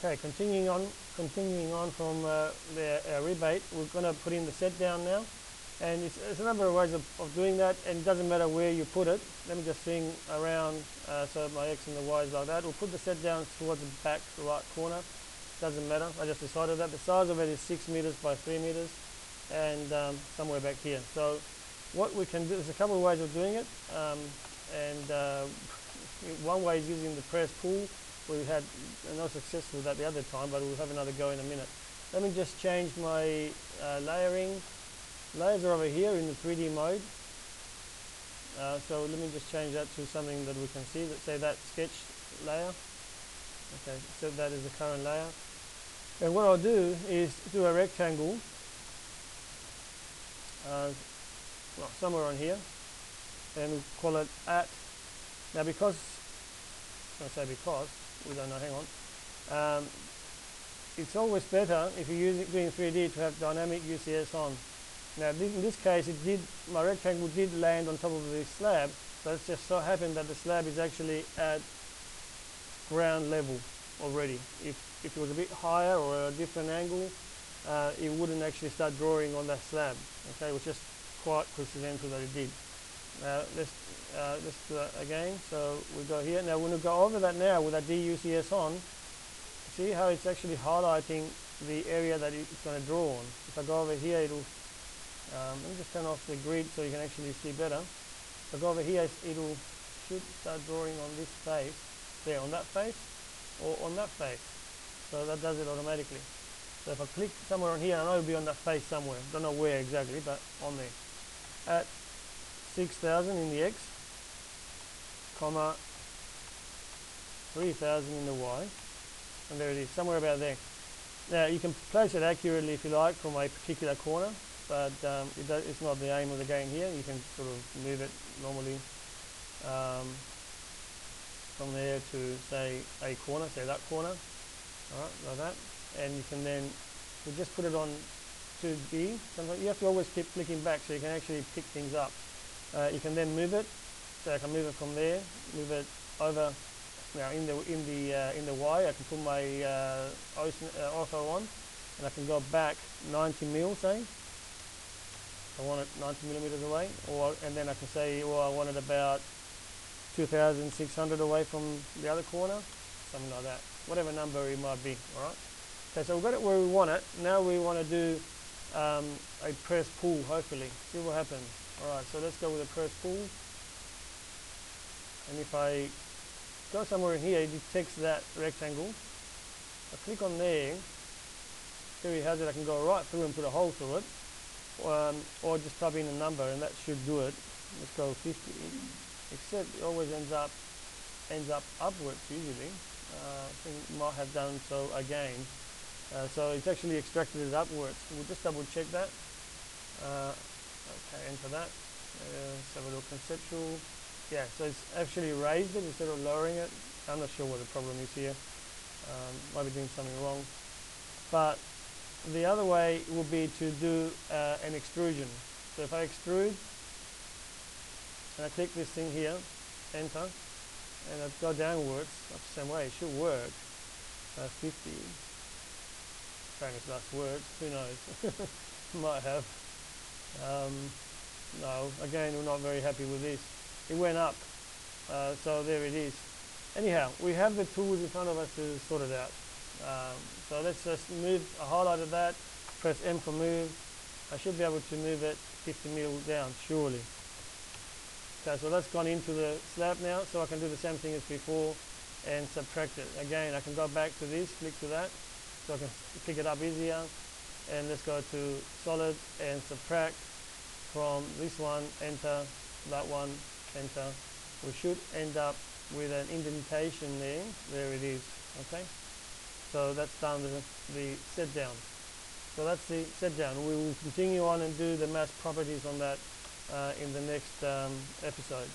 Okay, continuing on from the rebate, we're going to put in the set down now. And it's a number of ways of doing that, and it doesn't matter where you put it. Let me just swing around so my X and the Y is like that. We'll put the set down towards the back, the right corner. Doesn't matter, I just decided that. The size of it is 6 meters by 3 meters and somewhere back here. So what we can do, there's a couple of ways of doing it. One way is using the press pull. We had no success with that the other time, but we'll have another go in a minute. Let me just change my layering. Layers are over here in the 3D mode. So let me just change that to something that we can see. Let's say that sketch layer. Okay, set that as the current layer. And what I'll do is do a rectangle, well, somewhere on here, and we'll call it at. Now because, I say because, we don't know, hang on. It's always better if you're doing 3D to have dynamic UCS on. Now in this case, my rectangle did land on top of the slab, so it's just so happened that the slab is actually at ground level already. If it was a bit higher or a different angle, it wouldn't actually start drawing on that slab. Okay, it was just quite coincidental that it did. Now let's do that again. So we go here. Now when we go over that now with that DUCS on, see how it's actually highlighting the area that it's going to draw on. If I go over here, it'll, let me just turn off the grid so you can actually see better. If I go over here, it'll should start drawing on this face, there, on that face, or on that face. So that does it automatically. So if I click somewhere on here, I know it'll be on that face somewhere. Don't know where exactly, but on there. At 6,000 in the X, comma 3,000 in the Y, and there it is, somewhere about there. Now you can place it accurately if you like from a particular corner, but it's not the aim of the game here. You can sort of move it normally from there to say a corner, say that corner, alright, like that, and you can then we'll just put it on 2D. Sometimes you have to always keep flicking back so you can actually pick things up. You can then move it, so I can move it from there, move it over. Now in the Y, I can put my ortho on, and I can go back 90 mil, say. I want it 90 millimeters away, and then I can say, well, I want it about 2,600 away from the other corner, something like that. Whatever number it might be. All right. Okay, so we've got it where we want it. Now we want to do a press pull. Hopefully, see what happens. All right. So let's go with a press pull, and if I go somewhere in here, it detects that rectangle. I click on there. Here he has it. I can go right through and put a hole through it, or just type in a number, and that should do it. Let's go 50. Except it always ends up upwards usually. I think it might have done so again. So it's actually extracted it upwards. We'll just double check that. Okay, enter that. Let's have a little conceptual. Yeah, so it's actually raised it instead of lowering it. I'm not sure what the problem is here. Might be doing something wrong. But the other way would be to do an extrusion. So if I extrude, and I click this thing here, enter, and I go downwards, not the same way, it should work. 50, famous last words, who knows, might have. No, again, we're not very happy with this. It went up, so there it is. Anyhow, we have the tools in front of us to sort it out. So let's just move, I highlighted that, press M for move. I should be able to move it 50 mil down, surely. Okay, so that's gone into the slab now, so I can do the same thing as before and subtract it. Again, I can go back to this, click to that, so I can pick it up easier. And let's go to solid and subtract from this one, enter, that one, enter. We should end up with an indentation there. There it is, okay? So that's done the set down. So that's the set down. We will continue on and do the mass properties on that in the next episode.